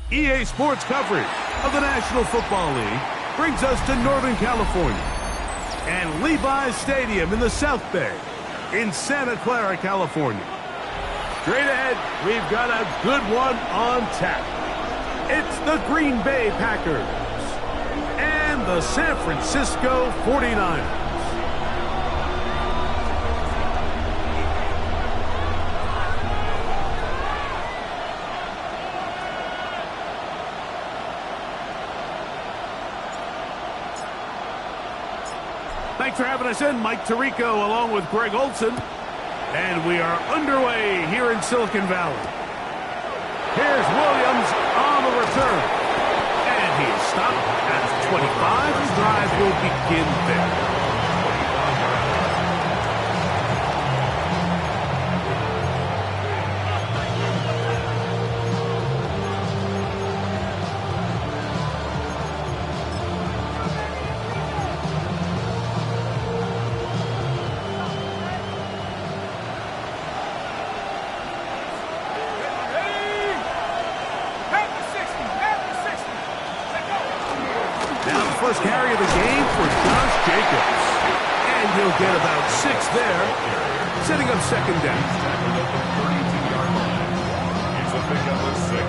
EA Sports coverage of the National Football League brings us to Northern California and Levi's Stadium in the South Bay in Santa Clara, California. Straight ahead, we've got a good one on tap. It's the Green Bay Packers and the San Francisco 49ers. Thanks for having us in, Mike Tirico, along with Greg Olson. And we are underway here in Silicon Valley. Here's Williams on the return. And he's stopped at 25. The drive will begin there. First carry of the game for Josh Jacobs. And he'll get about 6 there, setting up second down. He's a pickup of 6.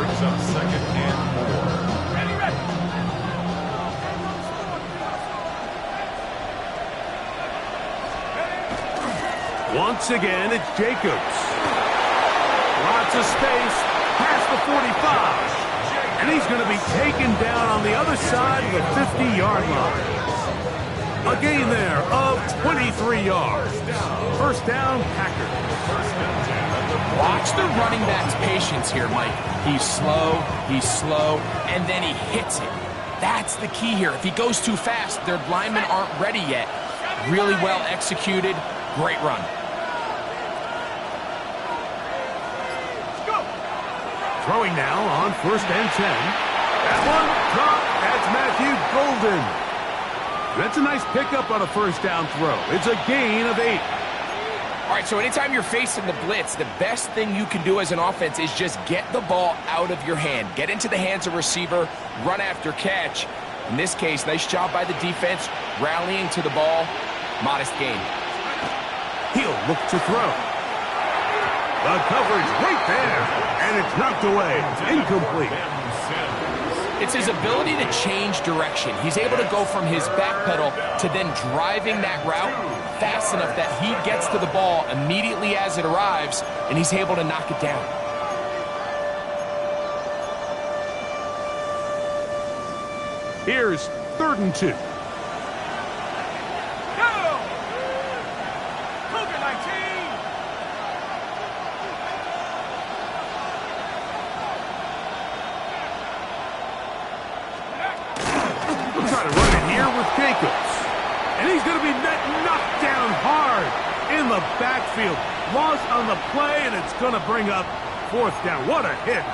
Brings up second and 4. Ready. Once again, it's Jacobs. Lots of space, past the 45. And he's going to be taken down on the other side of the 50-yard line. A gain there of 23 yards. First down, Packers. Watch the running back's patience here, Mike. He's slow, and then he hits it. That's the key here. If he goes too fast, their linemen aren't ready yet. Really well executed. Great run. Throwing now on 1st and 10. That one caught. That's Matthew Golden. That's a nice pickup on a first down throw. It's a gain of 8. All right, so anytime you're facing the blitz, the best thing you can do as an offense is just get the ball out of your hand. Get into the hands of receiver, run after catch. In this case, nice job by the defense, rallying to the ball. Modest gain. He'll look to throw. The coverage right there, and it's knocked away. Incomplete. It's his ability to change direction. He's able to go from his back pedal to then driving that route fast enough that he gets to the ball immediately as it arrives, and he's able to knock it down. Here's 3rd and 2. Try to run it here with Jacobs. And he's going to be knocked down hard in the backfield. Loss on the play, and it's going to bring up 4th down. What a hit.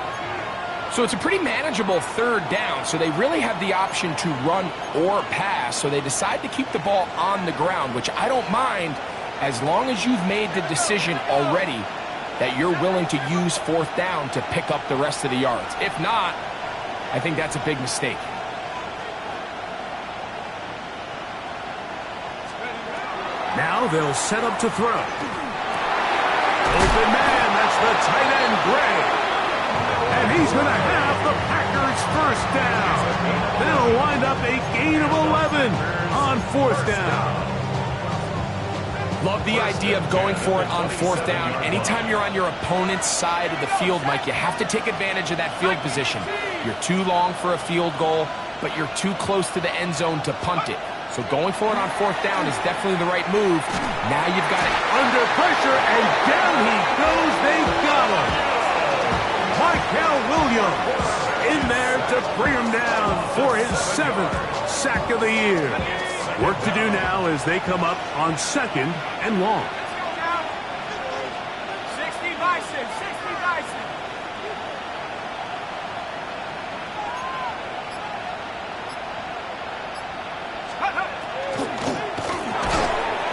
So it's a pretty manageable 3rd down, so they really have the option to run or pass, so they decide to keep the ball on the ground, which I don't mind as long as you've made the decision already that you're willing to use 4th down to pick up the rest of the yards. If not, I think that's a big mistake. Now they'll set up to throw. Open man, that's the tight end, Gray. And he's going to have the Packers 1st down. That'll wind up a gain of 11 on 4th down. Love the idea of going for it on 4th down. Anytime you're on your opponent's side of the field, Mike, you have to take advantage of that field position. You're too long for a field goal, but you're too close to the end zone to punt it. So going for it on 4th down is definitely the right move. Now you've got it under pressure, and down he goes. They got him. Michael Williams in there to bring him down for his 7th sack of the year. Work to do now as they come up on 2nd and long. 60 Bison, 60 Bison.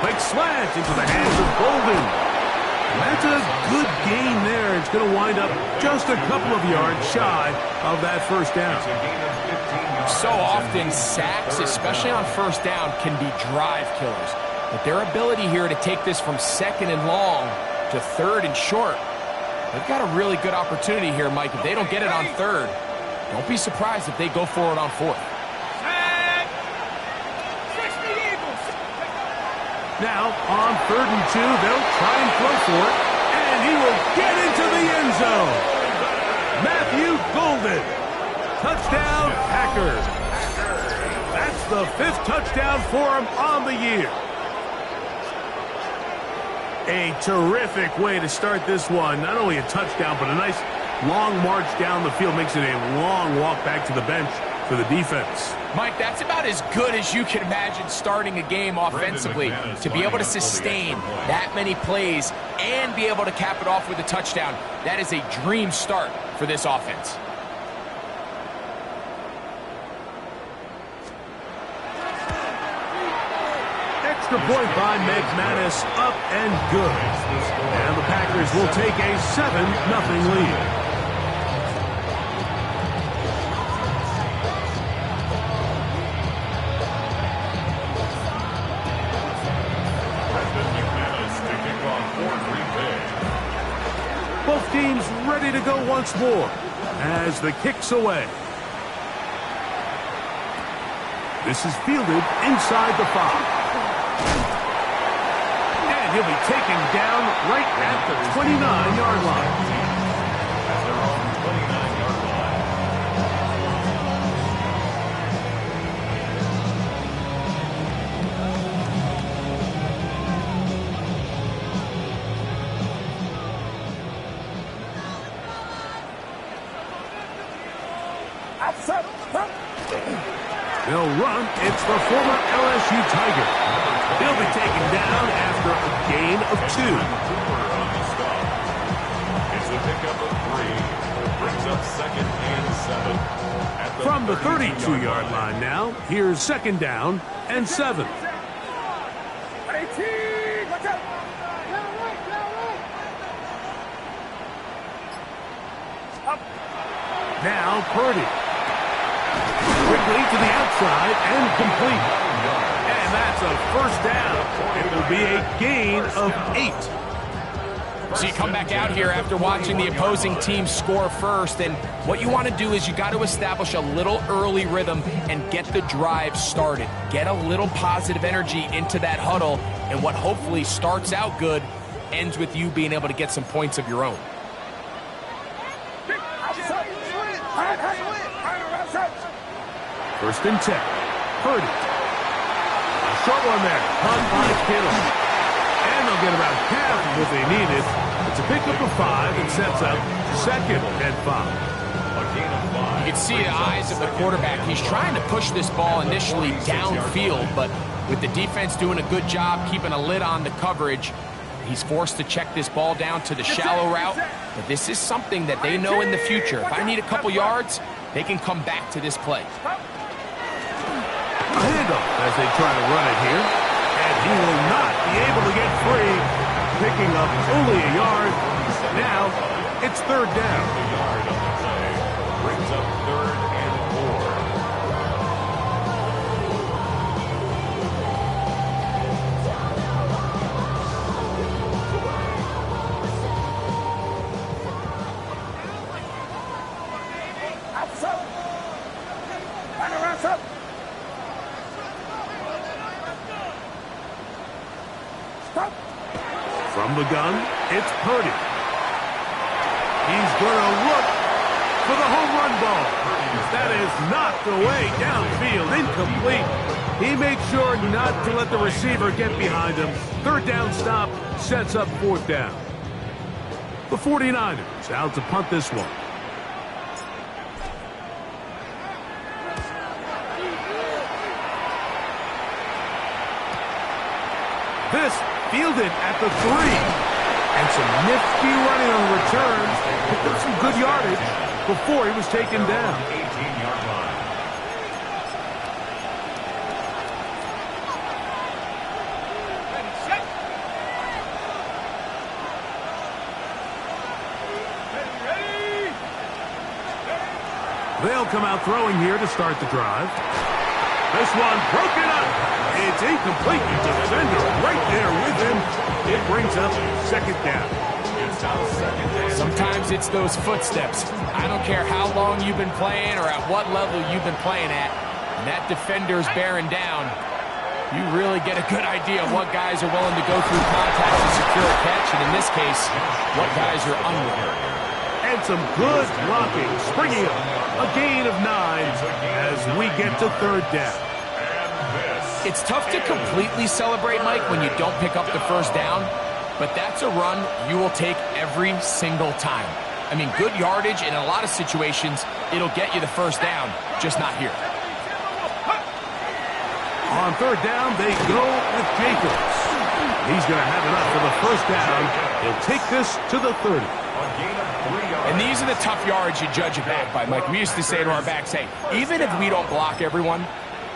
Quick slant into the hands of Golden. That's a good gain there. It's going to wind up just a couple of yards shy of that 1st down. So often, sacks, especially on 1st down, can be drive killers. But their ability here to take this from 2nd and long to 3rd and short, they've got a really good opportunity here, Mike. If they don't get it on 3rd, don't be surprised if they go for it on 4th. Now, on 3rd and 2, they'll try and throw for it, and he will get into the end zone. Matthew Golden. Touchdown, Packers. That's the 5th touchdown for him on the year. A terrific way to start this one. Not only a touchdown, but a nice long march down the field. Makes it a long walk back to the bench for the defense. Mike, that's about as good as you can imagine starting a game offensively. To be able to sustain that many plays and be able to cap it off with a touchdown, that is a dream start for this offense. Extra point by McManus, up and good. And the Packers will take a 7-0 lead. Both teams ready to go once more as the kick's away. This is fielded inside the 5. And he'll be taken down right at the 29-yard line. They'll run. It's the former LSU Tiger. He'll be taken down after a gain of 2. It's a pickup of 3. Brings up 2nd and 7. From the 32-yard line now, here's 2nd down and 7. Now Purdy. Quickly to the outside and complete. And that's a first down. It will be a gain of 8. So you come back out here after watching the opposing team score first, and what you want to do is you got to establish a little early rhythm and get the drive started. Get a little positive energy into that huddle, and what hopefully starts out good ends with you being able to get some points of your own. First and 10. Purdy. A short one there. Punt by Kittle. And they'll get about half of what they needed. It's a pickup of 5 and sets up second and 5. You can see the eyes of the quarterback. He's trying to push this ball initially downfield, but with the defense doing a good job keeping a lid on the coverage, he's forced to check this ball down to the shallow route. But this is something that they know in the future. If I need a couple yards, they can come back to this play. A handoff as they try to run it here. And he will not be able to get free, picking up only a yard. Now it's third down. A yard on the play. Brings up 3rd and 4. From the gun, it's Purdy. He's going to look for the home run ball. That is knocked away downfield, incomplete. He makes sure not to let the receiver get behind him. Third down stop sets up fourth down. The 49ers out to punt this one. This fielded at the 3. And some nifty running on the return. Picked up some good yardage before he was taken down. 18-yard line. They'll come out throwing here to start the drive. This one broken up. It's incomplete. The defender right there with him. It brings up second down. Sometimes it's those footsteps. I don't care how long you've been playing or at what level you've been playing at. When that defender's bearing down, you really get a good idea of what guys are willing to go through contact to secure a catch, and in this case, what guys are unwilling. And some good blocking, springing up. A gain of 9 as we get to third down. It's tough to completely celebrate, Mike, when you don't pick up the first down, but that's a run you will take every single time. I mean, good yardage, and in a lot of situations, it'll get you the first down, just not here. On third down, they go with Jacobs. He's going to have enough for the first down. He'll take this to the 30. And these are the tough yards you judge a back by, Mike. We used to say to our backs, hey, even if we don't block everyone,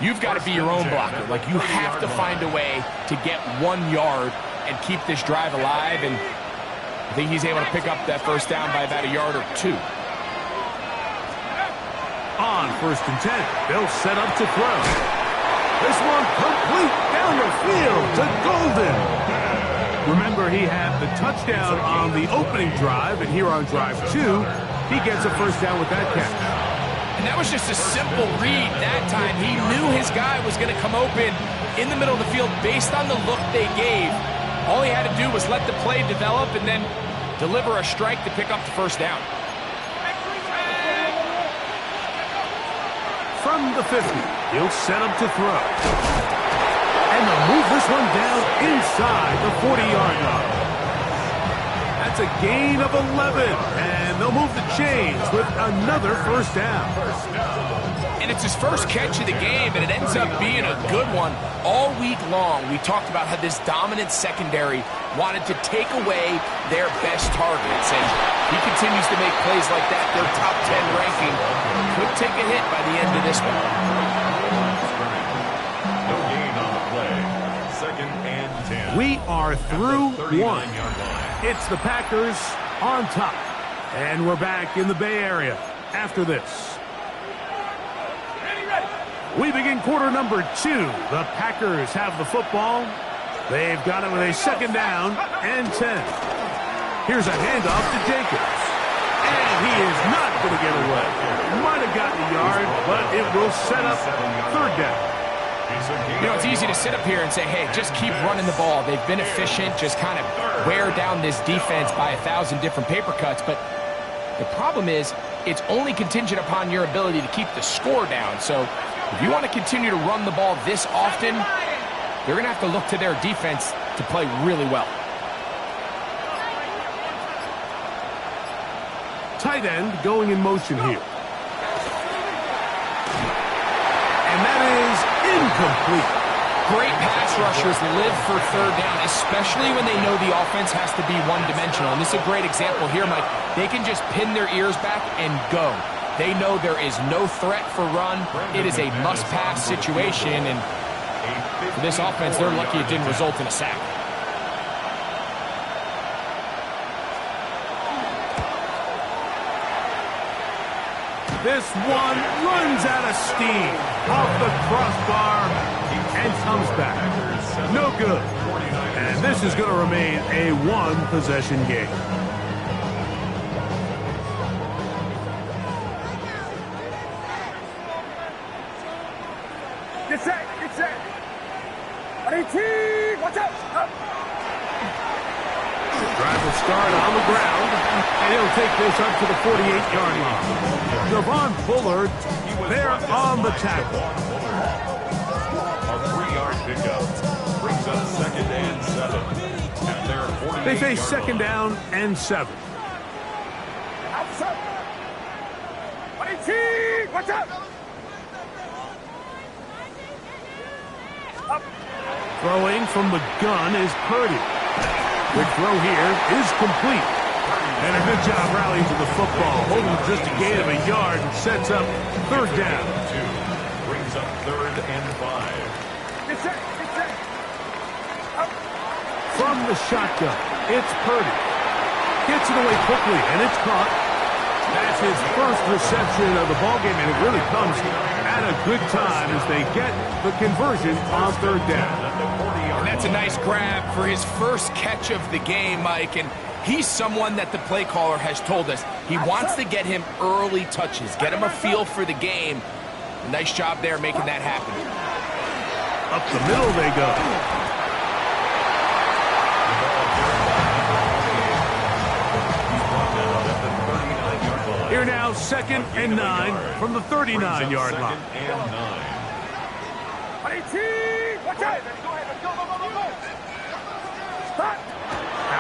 you've got to be your own blocker. Like, you have to find a way to get 1 yard and keep this drive alive. And I think he's able to pick up that first down by about a yard or 2. On first and 10, they'll set up to throw. This one complete down the field to Golden. Remember, he had the touchdown on the opening drive, and here on drive 2, he gets a first down with that catch. And that was just a simple read that time. He knew his guy was going to come open in the middle of the field based on the look they gave. All he had to do was let the play develop and then deliver a strike to pick up the first down. From the 50, he'll set up to throw. And they'll move this one down inside the 40-yard line. That's a gain of 11, and they'll move the chains with another first down. And it's his first catch of the game, and it ends up being a good one. All week long, we talked about how this dominant secondary wanted to take away their best targets, and he continues to make plays like that. Their top 10 ranking could take a hit by the end of this one. We are through one. It's the Packers on top. And we're back in the Bay Area after this. We begin quarter number 2. The Packers have the football. They've got it with a second down and 10. Here's a handoff to Jacobs. And he is not going to get away. Might have gotten a yard, but it will set up third down. You know, it's easy to sit up here and say, hey, just keep running the ball. They've been efficient, just kind of wear down this defense by 1,000 different paper cuts. But the problem is, it's only contingent upon your ability to keep the score down. So if you want to continue to run the ball this often, they're going to have to look to their defense to play really well. Tight end going in motion here. And that is incomplete. Great pass rushers live for third down, especially when they know the offense has to be one-dimensional. And this is a great example here, Mike. They can just pin their ears back and go. They know there is no threat for run. It is a must-pass situation, and for this offense, they're lucky it didn't result in a sack. This one runs out of steam off the crossbar and comes back. No good. And this is going to remain a one-possession game. Get set, get set. 18, watch out. Up. Drive will start on the ground, and he'll take this up to the 48-yard line. Javon Bullard, there on the tackle. A 3-yard pickup brings up second and 7. At their 48-yard They face second down and 7. Outside. 18, watch out. Up. Throwing from the gun is Purdy. The throw here is complete. And a good job rallying to the football, holding just a gain of a yard and sets up third down. 2 brings up third and 5. Get set, get set. Up. From the shotgun, it's Purdy. Gets it away quickly, and it's caught. That's his first reception of the ballgame, and it really comes at a good time as they get the conversion on third down. And that's a nice grab for his first catch of the game, Mike. And he's someone that the play caller has told us he wants to get him early touches, get him a feel for the game. Nice job there making that happen. Up the middle they go. Here now, second and 9 from the 39-yard line. 18, watch out. Go ahead, go, go, go, go, go. Stop.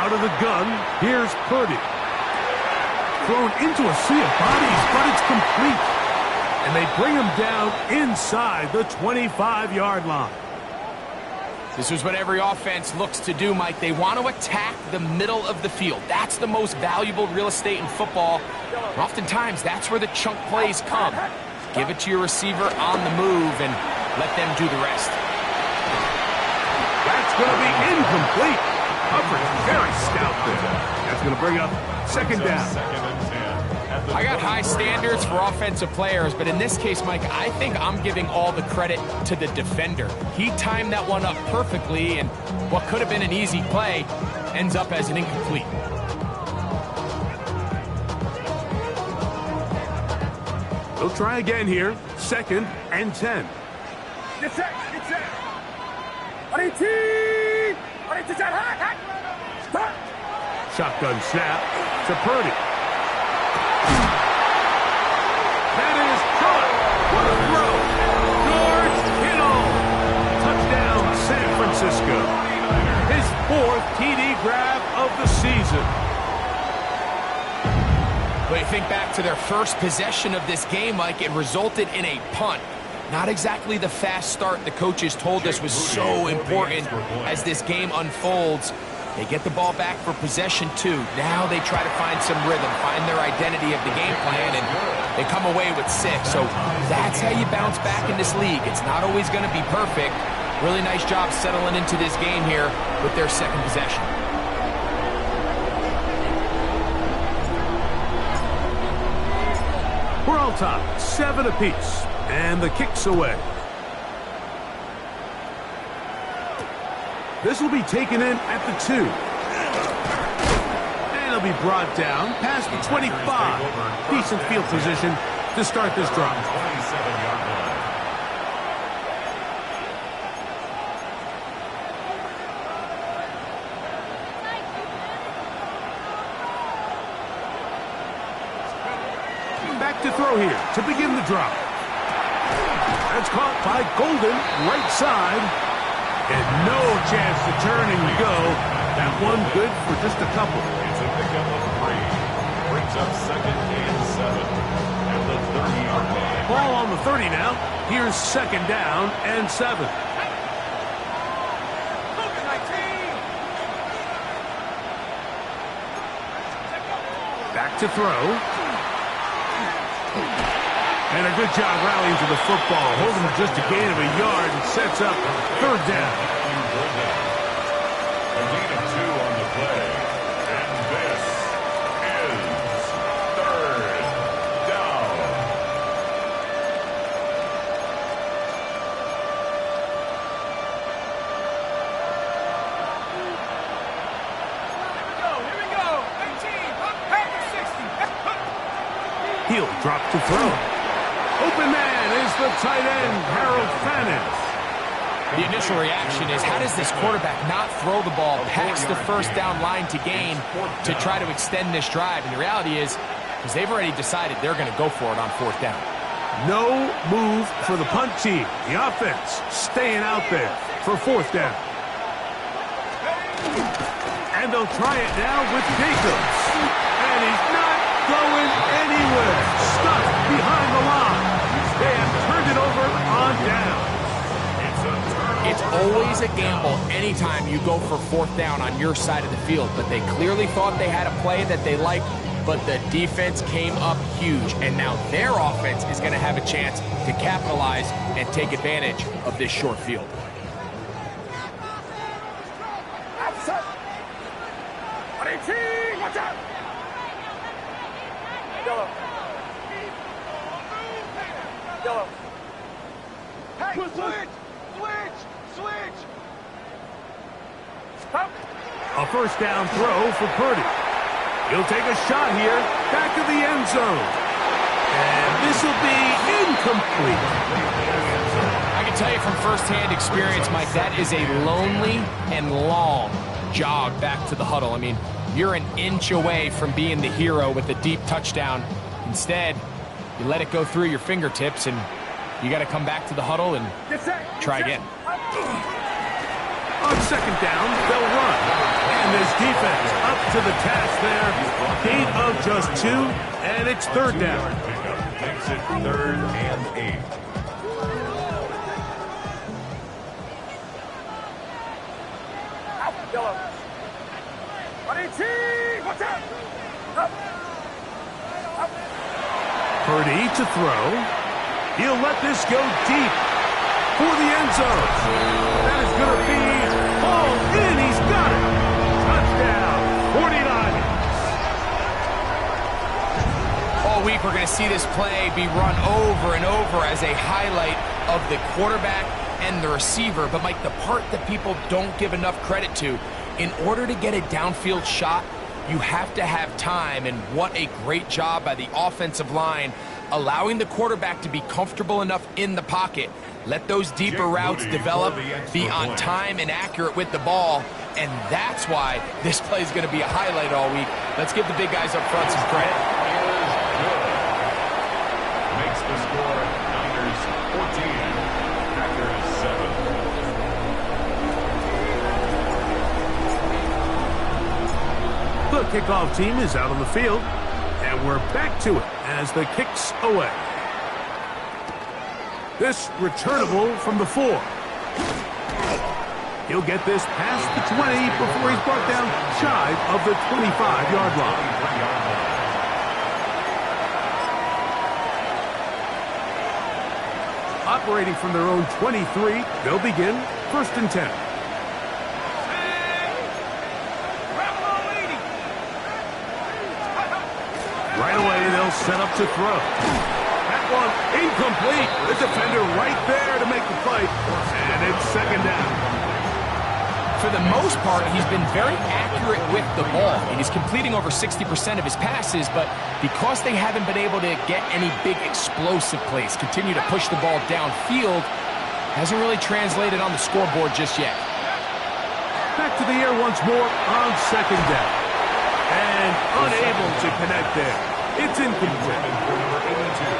Out of the gun, here's Purdy. Thrown into a sea of bodies, but it's complete. And they bring him down inside the 25-yard line. This is what every offense looks to do, Mike. They want to attack the middle of the field. That's the most valuable real estate in football. And oftentimes, that's where the chunk plays come. Give it to your receiver on the move and let them do the rest. That's going to be incomplete. Coverage very stout there. That's going to bring up second down. I got high standards for offensive players, but in this case, Mike, I think I'm giving all the credit to the defender. He timed that one up perfectly, and what could have been an easy play ends up as an incomplete. They'll try again here. Second and 10. Get set, get set. 18, 18, hot. Stop. Shotgun snap to Purdy. That is caught. What a throw. George Kittle. Touchdown, San Francisco. His 4th TD grab of the season. But you think back to their first possession of this game, Mike, it resulted in a punt. Not exactly the fast start the coaches told us was so important as this game unfolds. They get the ball back for possession 2. Now they try to find some rhythm, find their identity of the game plan, and they come away with 6. So that's how you bounce back in this league. It's not always going to be perfect. Really nice job settling into this game here with their second possession. All time, 7 apiece. And the kick's away. This will be taken in at the 2. And it'll be brought down past the 25. Decent field position to start this drive. 27-yard line. Back to throw here to begin the drive. That's caught by Golden, right side. And no chance to turn and go. That one good for just a couple. It's a pickup of 3. Brings up 2nd and 7. At the 30-yard line. Ball on the 30 now. Here's 2nd down and 7. Back to throw. And a good job rallying to the football. Holding just a gain of a yard and sets up 3rd down. A lead of 2 on the play. And this is 3rd down. Here we go. 18. Back to 60. He'll drop to throw. Open man is the tight end, Harold Fannin. The initial reaction is, how does this quarterback not throw the ball past the 1st down line to gain to try to extend this drive? And the reality is, because they've already decided they're going to go for it on 4th down. No move for the punt team. The offense staying out there for 4th down. And they'll try it now with Jacobs. And he's not going anywhere. Stuck behind the line. They have turned it over on down. It's always a gamble anytime you go for 4th down on your side of the field, but they clearly thought they had a play that they liked, but the defense came up huge, and now their offense is going to have a chance to capitalize and take advantage of this short field. Outside. 18. Watch out. Yellow. Yellow. Hey, switch. A 1st down throw for Purdy. He'll take a shot here, back to the end zone. And this will be incomplete. I can tell you from firsthand experience, Mike, that is a lonely and long jog back to the huddle. I mean, you're an inch away from being the hero with a deep touchdown. Instead, you let it go through your fingertips, and you got to come back to the huddle and try again. On 2nd down, they'll run. And this defense up to the task there. Gain of just 2, and it's 3rd down. Makes it 3rd and 8. Yellow. 18. Watch out. Up. Purdy to throw. He'll let this go deep for the end zone. That is going to be hauled in. He's got it. Touchdown, 49ers. All week we're going to see this play be run over and over as a highlight of the quarterback and the receiver. But, Mike, the part that people don't give enough credit to, in order to get a downfield shot, you have to have time, and what a great job by the offensive line allowing the quarterback to be comfortable enough in the pocket. Let those deeper routes develop, be on time and accurate with the ball, and that's why this play is going to be a highlight all week. Let's give the big guys up front some credit. Makes the score Niners 14, Packers 7. The kickoff team is out on the field, and we're back to it as the kick's away. This returnable from the 4. He'll get this past the 20 before he's brought down shy of the 25-yard line. Operating from their own 23, they'll begin 1st and 10. Right away, they'll set up to throw. Incomplete. The defender right there to make the play. And it's second down. For the most part, he's been very accurate with the ball, and he's completing over 60% of his passes, but because they haven't been able to get any big explosive plays, continue to push the ball downfield, hasn't really translated on the scoreboard just yet. Back to the air once more on second down. And unable to connect there. It's incomplete.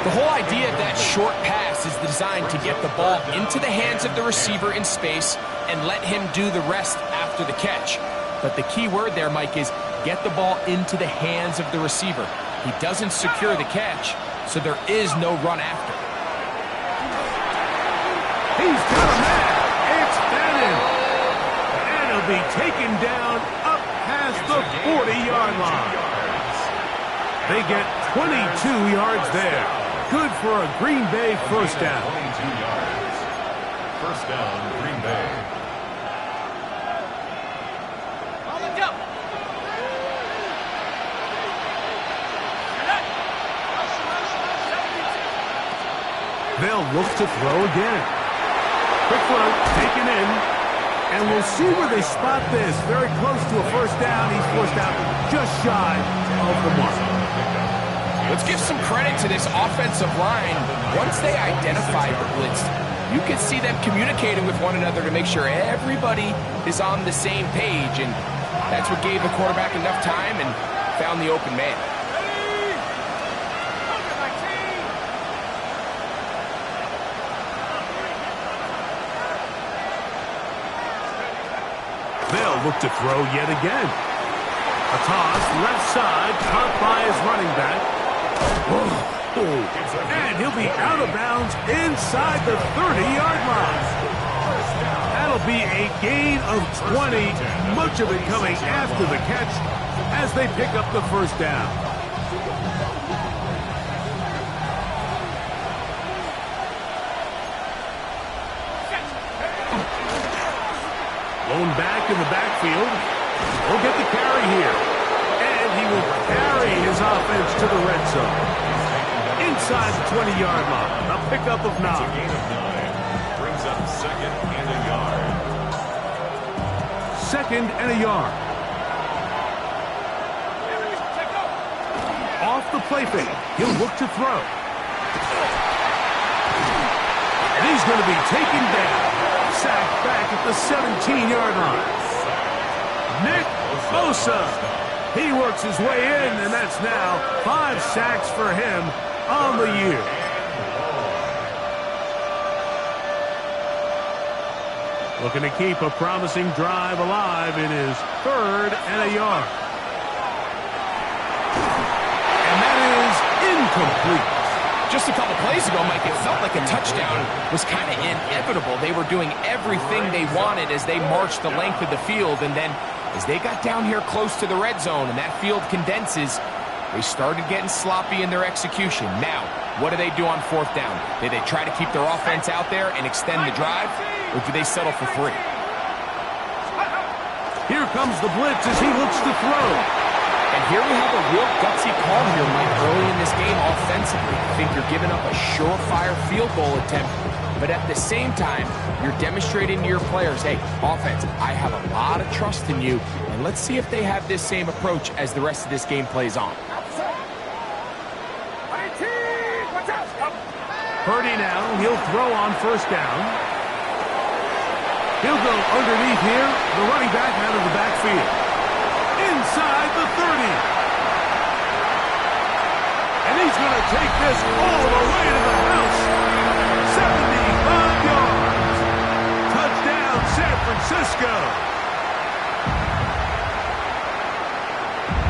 The whole idea of that short pass is designed to get the ball into the hands of the receiver in space and let him do the rest after the catch. But the key word there, Mike, is get the ball into the hands of the receiver. He doesn't secure the catch, so there is no run after. He's got a man. It's Madden. And he'll be taken down up past the 40-yard line. They get 22 yards there. Good for a Green Bay first down. 22 yards. First down, Green Bay. They'll look to throw again. Quick throw, taken in. And we'll see where they spot this. Very close to a first down. He's forced out just shy of the mark. Let's give some credit to this offensive line. Once they identified the blitz, you can see them communicating with one another to make sure everybody is on the same page. And that's what gave the quarterback enough time and found the open man. They'll look to throw yet again. A toss, left side, caught by his running back. Oh, and he'll be out of bounds inside the 30-yard line. That'll be a gain of 20, much of it coming after the catch as they pick up the first down. Blown back in the backfield. He'll get the carry here. And he will carry his offense to the red zone. Inside the 20-yard line. A pickup of 9. It's a gain of 9. Brings up second and a yard. Second and a yard. Off the play fake. He'll look to throw. And he's going to be taken down. Sacked back at the 17-yard line. Nick Bosa. He works his way in, and that's now 5 sacks for him on the year. Looking to keep a promising drive alive. It is third and a yard. And that is incomplete. Just a couple plays ago, Mike, it felt like a touchdown was kind of inevitable. They were doing everything they wanted as they marched the length of the field, and then as they got down here close to the red zone and that field condenses, they started getting sloppy in their execution. Now, what do they do on fourth down? Do they try to keep their offense out there and extend the drive, or do they settle for 3? Here comes the blitz as he looks to throw. And here we have a real gutsy call here, Mike, early in this game offensively. I think you're giving up a surefire field goal attempt, but at the same time, you're demonstrating to your players, hey, offense, I have a lot of trust in you, and let's see if they have this same approach as the rest of this game plays on. Purdy now, he'll throw on first down. He'll go underneath here, the running back out of the backfield. Inside the 30. And he's going to take this all the way to the house. 75 yards. Touchdown, San Francisco.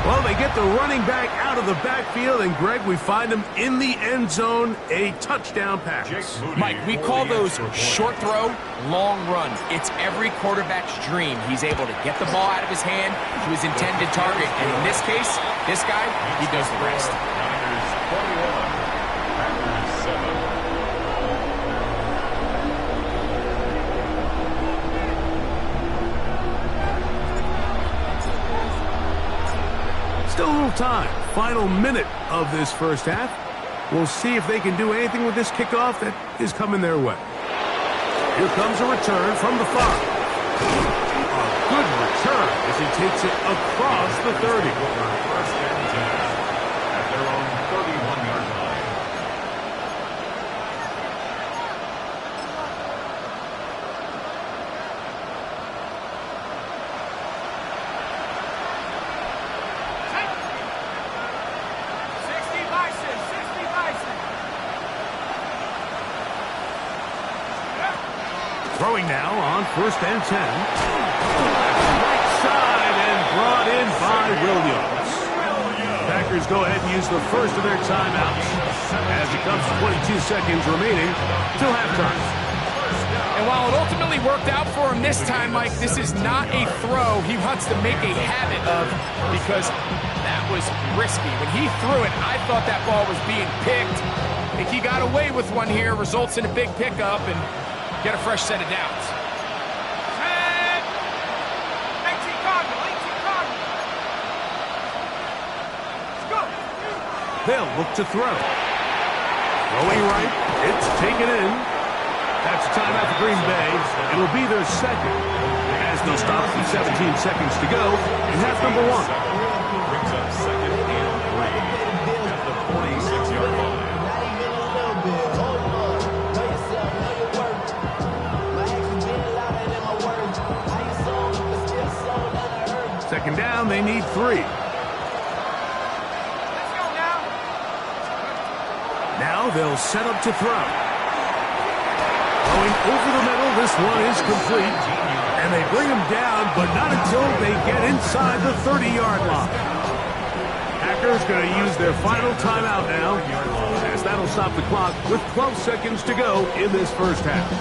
Well, they get the running back out of the backfield, and Greg, we find him in the end zone, a touchdown pass. Mike, we call those short throw, long run. It's every quarterback's dream. He's able to get the ball out of his hand to his intended target, and in this case, this guy, he does the rest. Niners 41, Packers 7. Still a little time. Final minute of this first half. We'll see if they can do anything with this kickoff that is coming their way. Here comes a return from the 5. A good return as he takes it across the 30. First and 10 at their own 31-yard line. Throwing now on first and 10. Right side and brought in by Williams. Packers go ahead and use the first of their timeouts as it comes to 22 seconds remaining till halftime. And while it ultimately worked out for him this time, Mike, this is not a throw he wants to make a habit of because that was risky. When he threw it, I thought that ball was being picked. I think he got away with one here, results in a big pickup, and get a fresh set of downs. They'll look to throw. Throwing right. It's taken in. That's a timeout for Green Bay. It'll be their second as they'll stop with 17 seconds to go in half number 1. Brings up second and 3 at the 46-yard line. Second down, they need 3. Now they'll set up to throw. Going over the middle, this one is complete. And they bring him down, but not until they get inside the 30-yard line. Packers going to use their final timeout now, as that'll stop the clock with 12 seconds to go in this first half.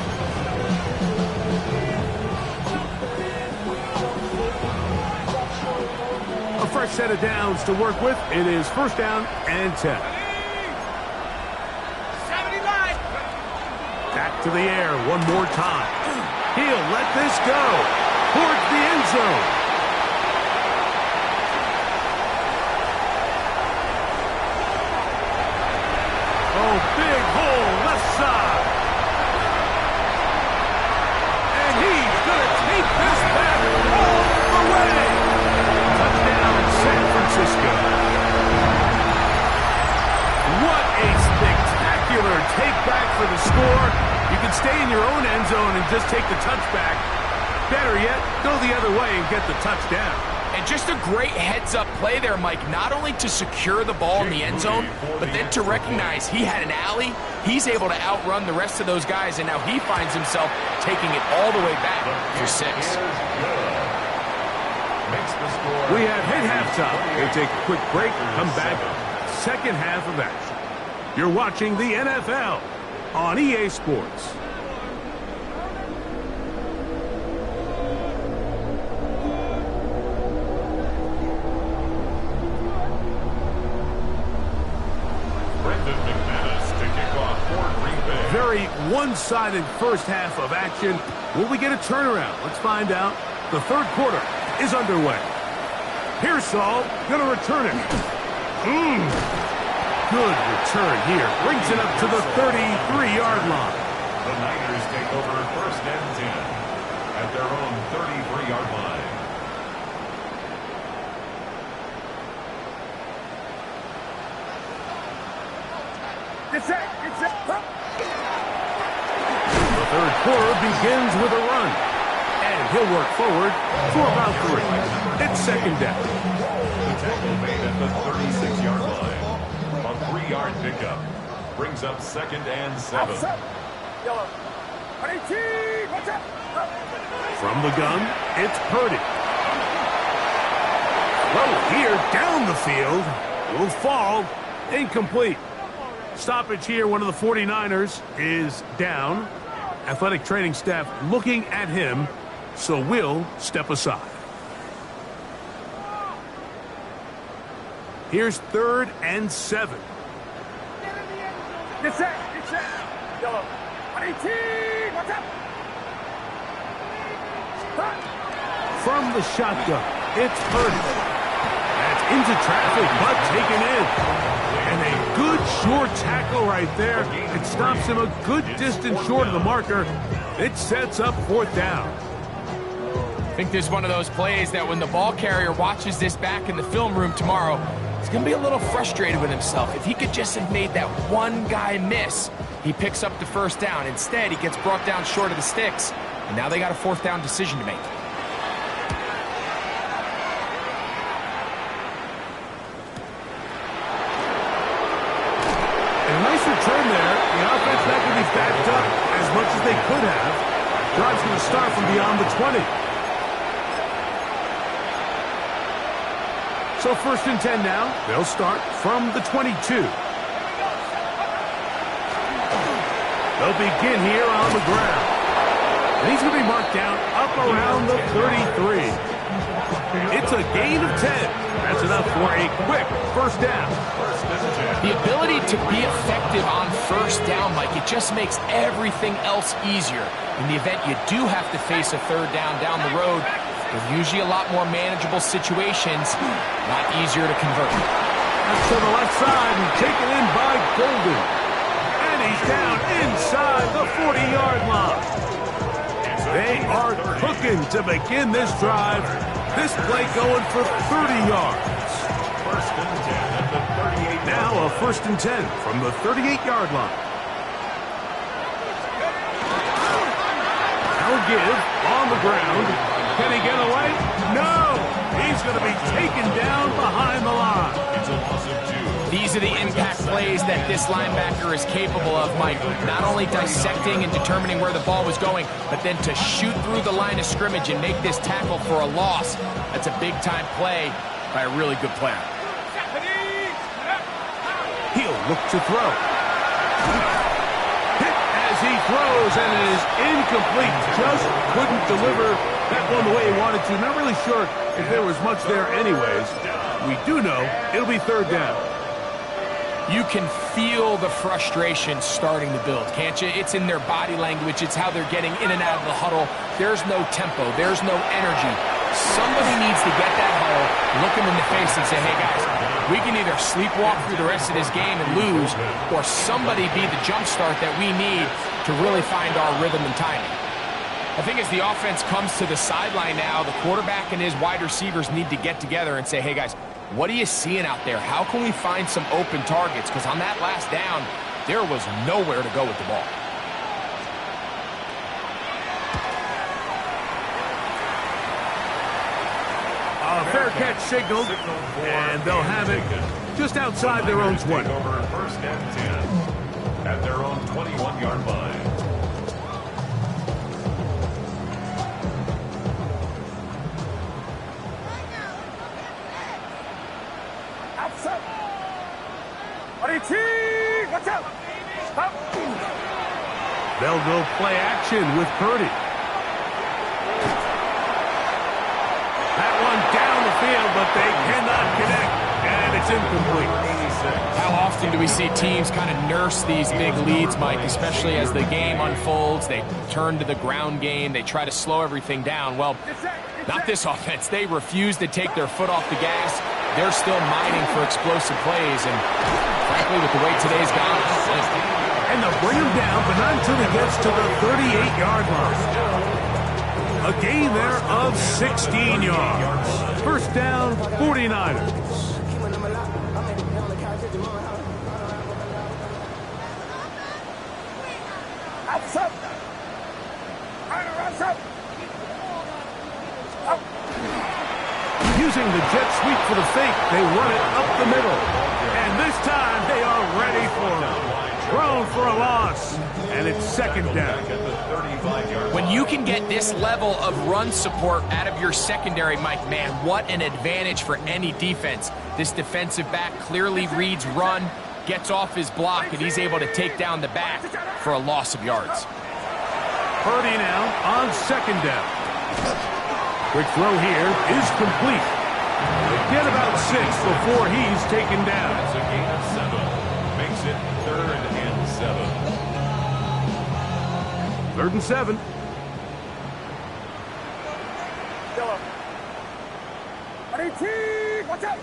A fresh set of downs to work with. It is first down and 10. Back to the air one more time. He'll let this go towards the end zone. Oh, big hole left side. And he's going to take this back all the way. Touchdown, San Francisco. What a spectacular take back for the score. You can stay in your own end zone and just take the touchback. Better yet, go the other way and get the touchdown. And just a great heads-up play there, Mike, not only to secure the ball in the end zone, but then to recognize he had an alley. He's able to outrun the rest of those guys, and now he finds himself taking it all the way back for 6. We have hit halftime. We'll take a quick break and come back. Second half of action. You're watching the NFL on EA Sports. Very one-sided first half of action. Will we get a turnaround? Let's find out. The third quarter is underway. Pearsall going to return it. Good return here. Brings it up to the 33-yard line. The Niners take over first and 10 at their own 33-yard line. The third quarter begins with a run. And he'll work forward for about 3. It's second down. The tackle made at the 36-yard line. A 3-yard pickup brings up second and 7. From the gun, it's Purdy. Throw here down the field. Will fall. Incomplete. Stoppage here. One of the 49ers is down. Athletic training staff looking at him, so will step aside. Here's third and 7. Get set. Yellow. 18. What's up? From the shotgun, it's Purdy. That's into traffic, but taken in. And a good short tackle right there. It stops him a good distance short of the marker. It sets up 4th down. I think this is one of those plays that when the ball carrier watches this back in the film room tomorrow, he's going to be a little frustrated with himself. If he could just have made that one guy miss, he picks up the 1st down. Instead, he gets brought down short of the sticks, and now they got a 4th down decision to make. A nice return there. The offense not going to be backed up as much as they could have. Drive's going to start from beyond the 20. So 1st and 10 now. They'll start from the 22. They'll begin here on the ground. And he's going to be marked down up around the 33. It's a gain of 10. That's enough for a quick 1st down. The ability to be effective on 1st down, Mike, it just makes everything else easier. In the event you do have to face a 3rd down the road, they're usually a lot more manageable situations, a lot easier to convert. That's to the left side and taken in by Golden. And he's down inside the 40-yard line. They are cooking to begin this drive. This play going for 30 yards. 1st and 10 at the 38. Now a 1st and 10 from the 38-yard line. Now a give on the ground. Can he get away? No! He's going to be taken down behind the line. It's a loss of 2. These are the impact plays that this linebacker is capable of, Mike. Not only dissecting and determining where the ball was going, but then to shoot through the line of scrimmage and make this tackle for a loss. That's a big-time play by a really good player. He'll look to throw. Hit as he throws, and it is incomplete. Just couldn't deliver that one the way he wanted to. Not really sure if there was much there anyways. We do know it'll be 3rd down. You can feel the frustration starting to build, can't you? It's in their body language. It's how they're getting in and out of the huddle. There's no tempo. There's no energy. Somebody needs to get that huddle, look them in the face and say, hey, guys, we can either sleepwalk through the rest of this game and lose, or somebody be the jump start that we need to really find our rhythm and timing. I think as the offense comes to the sideline now, the quarterback and his wide receivers need to get together and say, hey, guys, what are you seeing out there? How can we find some open targets? Because on that last down, there was nowhere to go with the ball. A fair catch signaled, and they'll have it just outside their own 20. Over 1st and 10 at their own 21-yard line. Watch out! Stop! They'll go play action with Purdy. That one down the field, but they cannot connect, and it's incomplete. How often do we see teams kind of nurse these big leads, Mike, especially as the game unfolds? They turn to the ground game. They try to slow everything down. Well, not this offense. They refuse to take their foot off the gas. They're still mining for explosive plays, and frankly, with the way today's gone, and they'll bring him down, but not until he gets to the 38-yard line. A gain there of 16 yards. 1st down, 49ers. Using the jet sweep for the fake, they run it up the middle. And this time they are ready for it. Thrown for a loss, and it's 2nd down. When you can get this level of run support out of your secondary, Mike, man, what an advantage for any defense. This defensive back clearly reads run, gets off his block, and he's able to take down the back for a loss of yards. Purdy now on 2nd down. Quick throw here is complete. They get about 6 before he's taken down. That's a gain of 7. Makes it 3rd and 7. 3rd and 7. Watch out!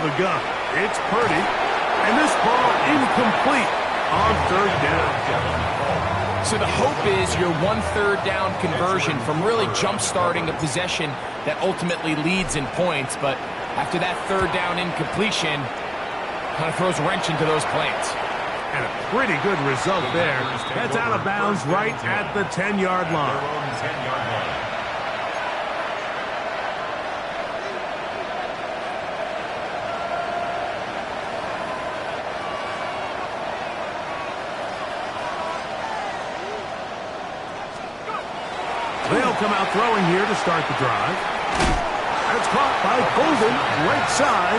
the gun. It's Purdy. And this ball incomplete on third down. So the hope is your 1 3rd down conversion from really jump-starting a possession that ultimately leads in points. But after that 3rd down incompletion, kind of throws a wrench into those plans. And a pretty good result there. That's out of bounds right at the 10-yard line. They'll come out throwing here to start the drive. That's caught by Golden, right side.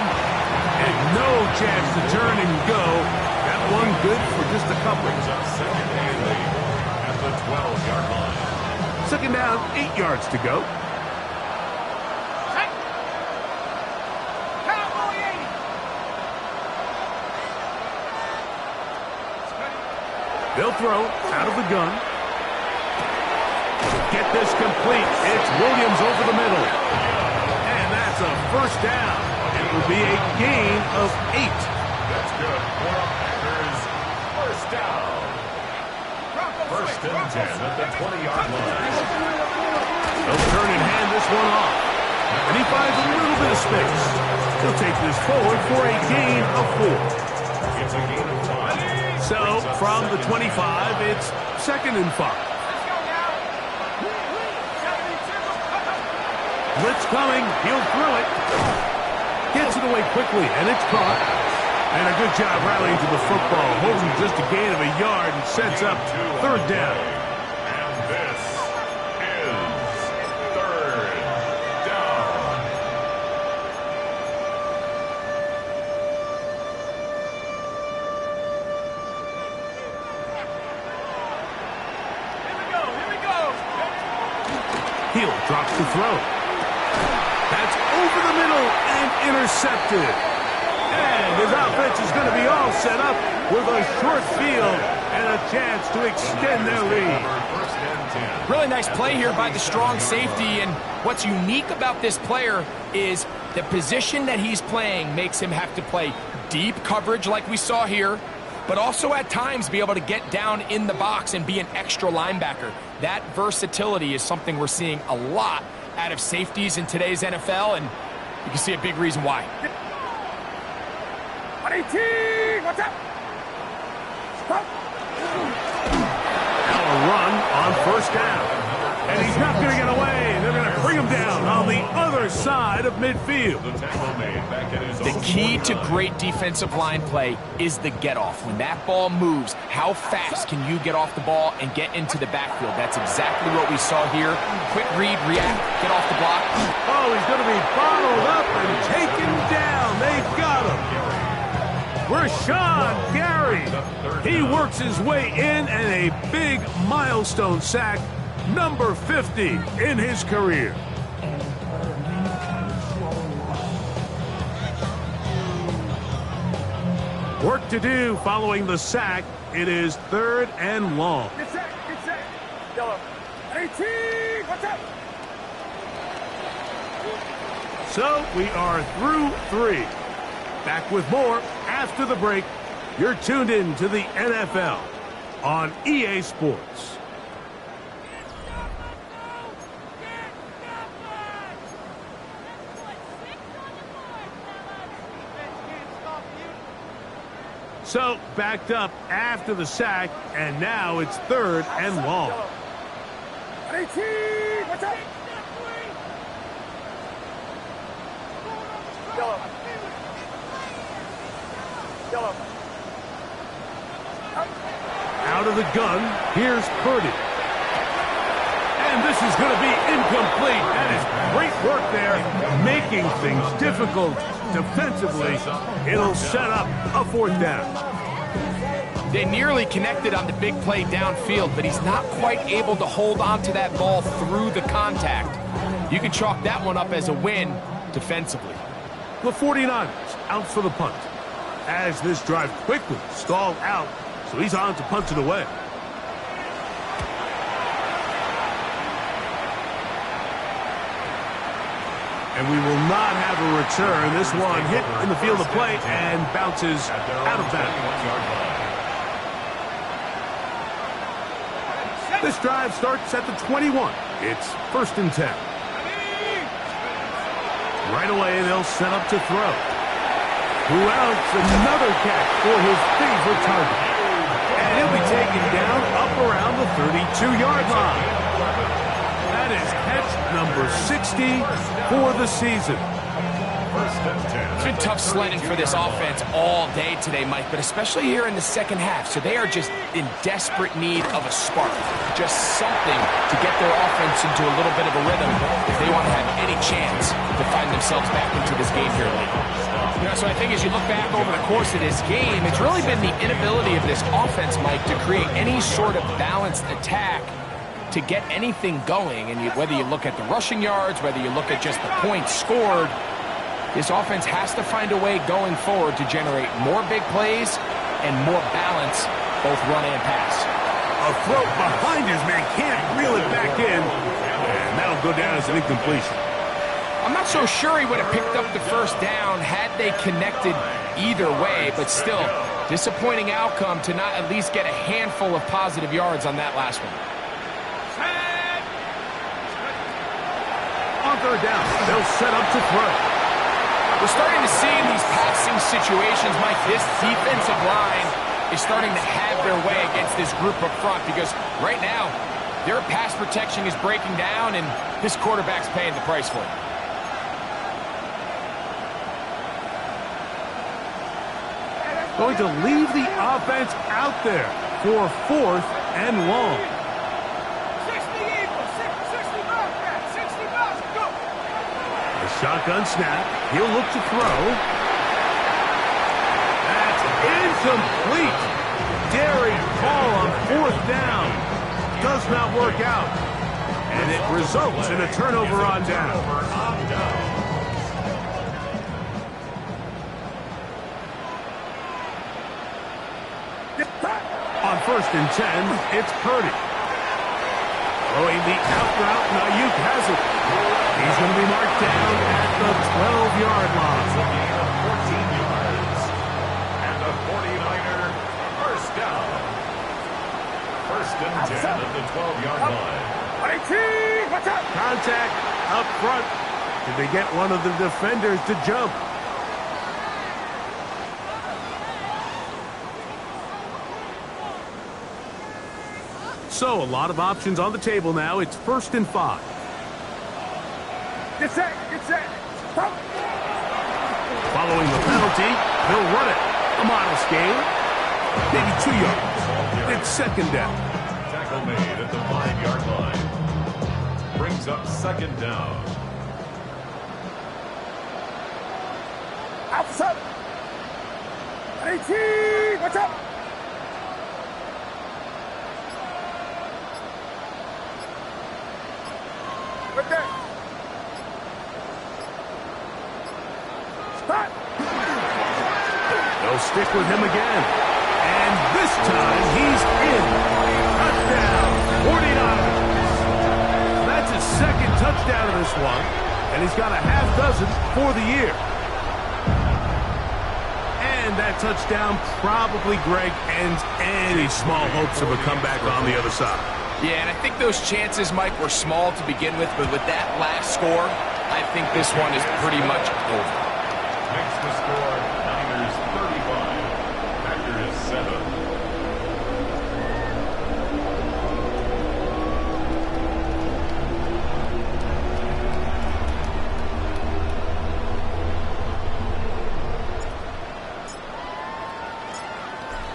And no chance to turn and go. That one good for just a couple. Second and lead at the 12-yard line. Second down, 8 yards to go. They'll throw out of the gun. Get this complete. It's Williams over the middle. And that's a first down. It will be a gain of 8. That's good for Packers. First down. First and 10 at the 20-yard line. They'll turn and hand this one off. And he finds a little bit of space. He'll take this forward for a gain of 4. It's a gain of 5. So from the 25, it's 2nd and 5. Blitz coming. He'll throw it. Gets it away quickly, and it's caught. And a good job rallying to the football. Holding just a gain of a yard and sets up 3rd down. And this is 3rd down. Here we go. Hill drops the throw. That's over the middle and intercepted. And his offense is going to be all set up with a short field and a chance to extend their lead. First and 10. Really nice play here by the strong safety, and what's unique about this player is the position that he's playing makes him have to play deep coverage like we saw here, but also at times be able to get down in the box and be an extra linebacker. That versatility is something we're seeing a lot out of safeties in today's NFL, and you can see a big reason why. 18, watch out. Stop. Now a run on first down. And he's not going to get away. They're going to bring him down on the other side of midfield. The tackle made back at his The own key to 40. great defensive line play is the get-off. When that ball moves, how fast can you get off the ball and get into the backfield? That's exactly what we saw here. Quick read, react, get off the block. Oh, he's going to be bottled up and taken down. They've got him. Rashawn Gary. He works his way in, and a big milestone sack, number 50 in his career. Work to do following the sack. It is 3rd and long. Get set. Yellow. 18, watch out. So we are through 3. Back with more after the break. You're tuned in to the NFL on EA Sports. So backed up after the sack, and now it's 3rd and long. 18, watch out. Yellow. Out of the gun, here's Purdy. And this is going to be incomplete. That is great work there, making things difficult defensively. It'll set up a 4th down. They nearly connected on the big play downfield, but he's not quite able to hold on to that ball through the contact. You can chalk that one up as a win defensively. The 49ers out for the punt, as this drive quickly stalled out, so he's on to punt it away. And we will not have a return. This one hit in the field of play and bounces out of bounds. This drive starts at the 21. It's 1st and 10. Right away, they'll set up to throw. Who else? Another catch for his favorite target. And he'll be taken down up around the 32-yard line. That is catch number 60 for the season. It's been tough sledding for this offense all day today, Mike, but especially here in the second half. So they are just in desperate need of a spark, just something to get their offense into a little bit of a rhythm if they want to have any chance to find themselves back into this game here late. You know, so I think as you look back over the course of this game, it's really been the inability of this offense, Mike, to create any sort of balanced attack to get anything going. And whether you look at the rushing yards, whether you look at just the points scored, this offense has to find a way going forward to generate more big plays and more balance, both run and pass. A throw behind his man, can't reel it back in, and that'll go down as an incompletion. I'm not so sure he would have picked up the first down had they connected either way, but still, disappointing outcome to not at least get a handful of positive yards on that last one. On 3rd down, they'll set up to throw. We're starting to see in these passing situations, Mike, this defensive line is starting to have their way against this group up front because right now, their pass protection is breaking down and this quarterback's paying the price for it. Going to leave the offense out there for 4th and long. 60 go. A shotgun snap. He'll look to throw. That's incomplete. Daring call on 4th down. Does not work out. And it results in a turnover on down. On 1st and 10, it's Purdy. Throwing the out route, Ayuk has it. He's going to be marked down at the 12-yard line. 14 yards. And the 49er first down. 1st and 10 at the 12-yard line. Contact up front. Did they get one of the defenders to jump? So, a lot of options on the table now. It's 1st and 5. Get set. Following the penalty, they'll run it. A modest gain. Maybe 2 yards. It's 2nd down. Tackle made at the 5-yard line. Brings up 2nd down. Outside. 18. Watch out. Right there. Stop. They'll stick with him again. And this time, he's in. Touchdown, 49ers. That's his 2nd touchdown of this one. And he's got a half dozen for the year. And that touchdown probably, Greg, ends any small hopes of a comeback on the other side. Yeah, and I think those chances, Mike, were small to begin with, but with that last score, I think this one is pretty much over. Makes the score Niners 35, Packers 7.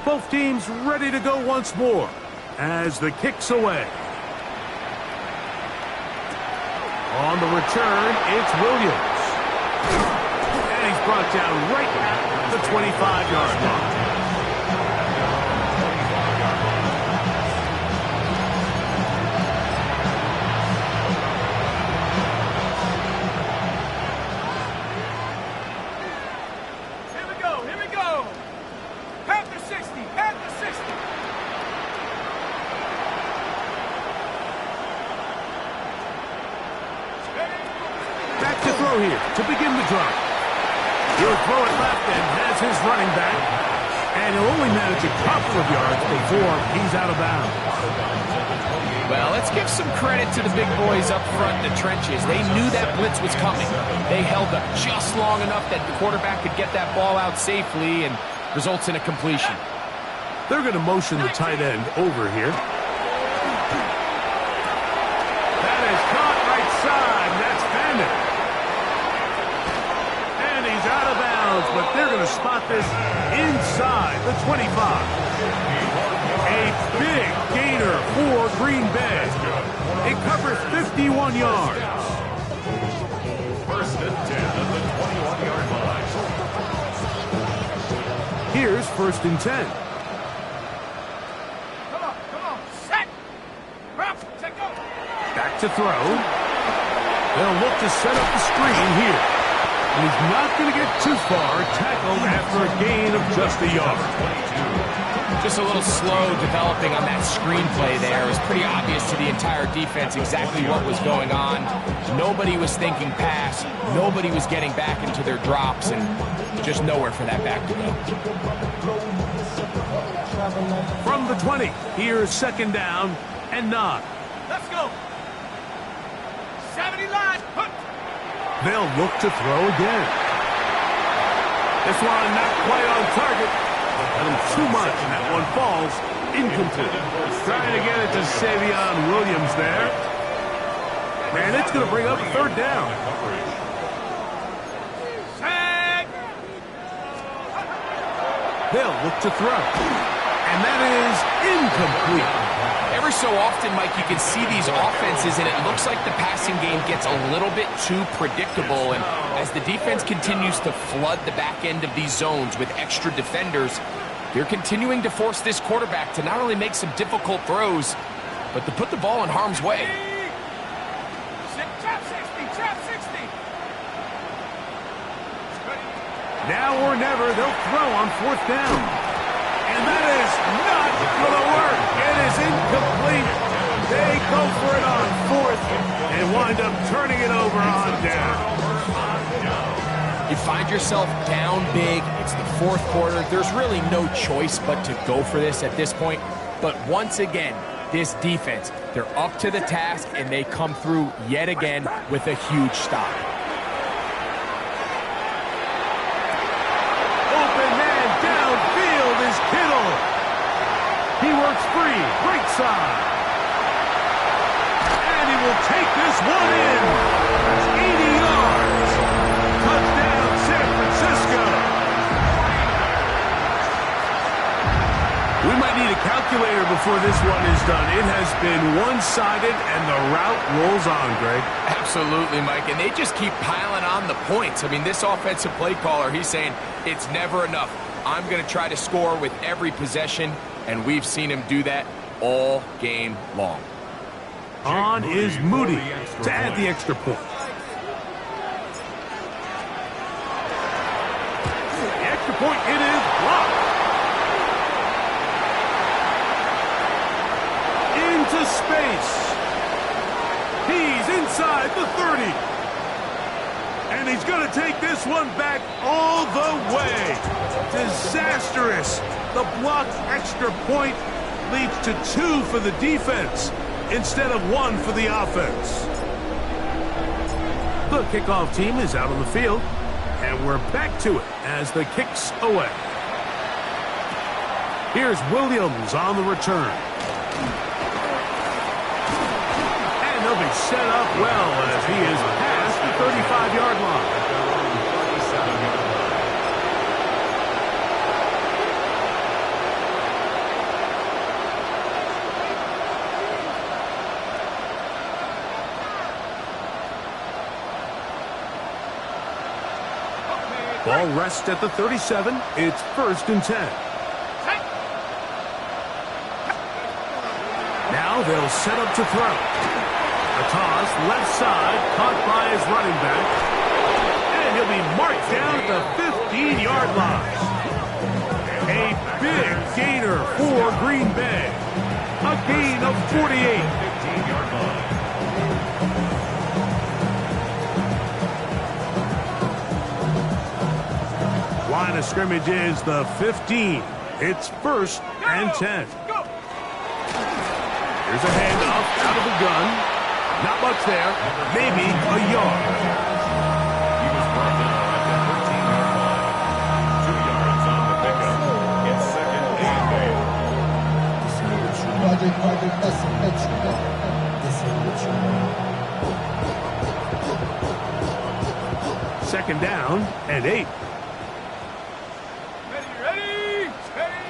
Both teams ready to go once more as the kick's away. On the return, it's Williams. And he's brought down right at the 25-yard line. Here we go. Panther 60. Back to throw here to begin the drive. He'll throw it left and has his running back. And he'll only manage a couple of yards before he's out of bounds. Well, let's give some credit to the big boys up front in the trenches. They knew that blitz was coming. They held up just long enough that the quarterback could get that ball out safely and results in a completion. They're going to motion the tight end over here. That is caught right side. That's Bandit. And he's out of bounds, but they're going to spot this inside the 25. A big gainer for Green Bay. It covers 51 yards. First and 10 at the 21-yard line. Here's first and 10. Come on, set. Drop, set, go. Back to throw. They'll look to set up the screen here. And he's not going to get too far. Tackled after a gain of just a yard. Just a little slow developing on that screenplay there. It was pretty obvious to the entire defense exactly what was going on. Nobody was thinking pass. Nobody was getting back into their drops, and just nowhere for that back to go. From the 20, here's second down and 9. Let's go. 70 line, put. They'll look to throw again. This one not quite on target. Too much, and that one falls incomplete. Trying to get it to Savion Williams there. And it's going to bring up third down. They'll look to throw. And that is incomplete. Every so often, Mike, you can see these offenses, and it looks like the passing game gets a little bit too predictable. And as the defense continues to flood the back end of these zones with extra defenders, they're continuing to force this quarterback to not only make some difficult throws, but to put the ball in harm's way. Trap 60. Now or never, they'll throw on fourth down. And that is not going to work. It is incomplete. They go for it on fourth and wind up turning it over on down. You find yourself down big. It's the fourth quarter. There's really no choice but to go for this at this point. But once again, this defense, they're up to the task, and they come through yet again with a huge stop. Open man downfield is Kittle. He works free, right side. And he will take this one in. It's 80 yards. Touchdown, San Francisco. We might need a calculator before this one is done. It has been one-sided, and the route rolls on, Greg. Absolutely, Mike, and they just keep piling on the points. I mean, this offensive play caller, he's saying it's never enough. I'm going to try to score with every possession, and we've seen him do that all game long. On is Moody to add the extra point. The extra point, it is blocked. Into space. He's inside the 30. And he's going to take this one back all the way. Disastrous. The blocked extra point leads to 2 for the defense instead of 1 for the offense. The kickoff team is out on the field, and we're back to it as the kick's away. Here's Williams on the return. And he'll be set up well as he is past the 35-yard line. Ball rests at the 37. It's first and 10. Now they'll set up to throw. A toss left side, caught by his running back. And he'll be marked down at the 15-yard line. A big gainer for Green Bay. A gain of 48. 15-yard line. Line of scrimmage is the 15. It's 1st and 10. Here's a handoff out of the gun. Not much there. Maybe a yard. He was brought down at the 13-yard line. 2 yards on the pickup. It's 2nd and 8. Second down and 8. Ready, steady.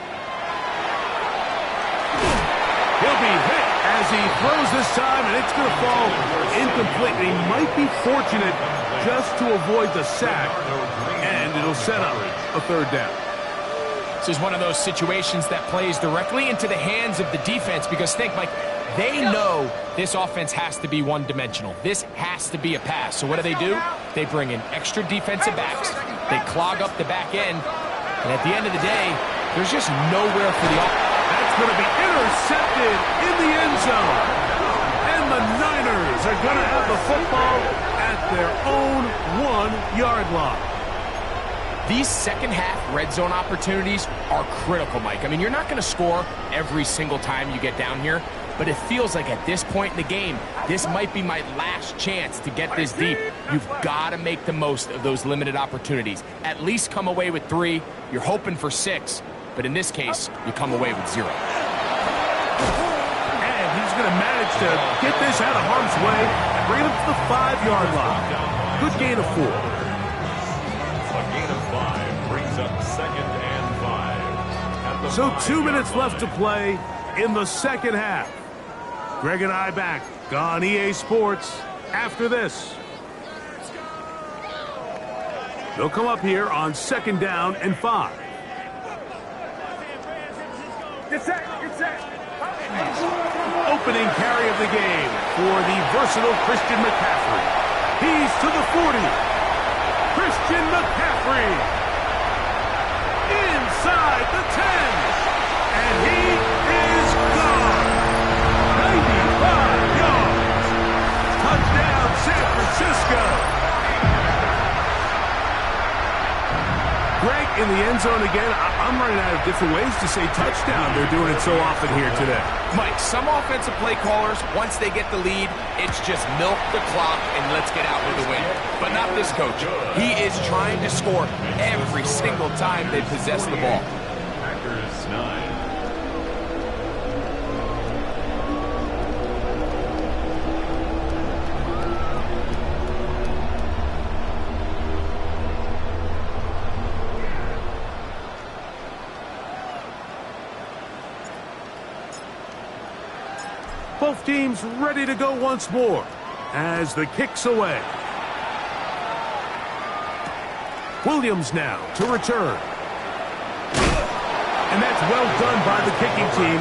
He'll be hit as he throws this time, and it's going to fall incomplete. He might be fortunate just to avoid the sack, and it'll set up a 3rd down. This is one of those situations that plays directly into the hands of the defense because think, Mike, they know this offense has to be one-dimensional. This has to be a pass. So what do? They bring in extra defensive backs. They clog up the back end. And at the end of the day, there's just nowhere for the offense. That's going to be intercepted in the end zone. And the Niners are going to have the football at their own 1-yard line. These second-half red zone opportunities are critical, Mike. I mean, you're not going to score every single time you get down here, but it feels like at this point in the game, this might be my last chance to get this deep. You've got to make the most of those limited opportunities. At least come away with 3. You're hoping for 6, but in this case, you come away with 0. And he's going to manage to get this out of harm's way and bring it up to the 5-yard line. Good gain of 4. A gain of 5 brings up 2nd and 5. So 2 minutes left to play in the second half. Greg and I back on EA Sports after this. They'll come up here on 2nd down and 5. Get set, get set. Opening carry of the game for the versatile Christian McCaffrey. He's to the 40. Christian McCaffrey inside the 10. And he is gone. 95 yards. Touchdown, San Francisco. Greg, in the end zone again. I'm running out of different ways to say touchdown. They're doing it so often here today. Mike, some offensive play callers, once they get the lead, it's just milk the clock and let's get out with the win. But not this coach. He is trying to score every single time they possess the ball. Packers 9. Both teams ready to go once more as the kick's away. Williams now to return. And that's well done by the kicking team.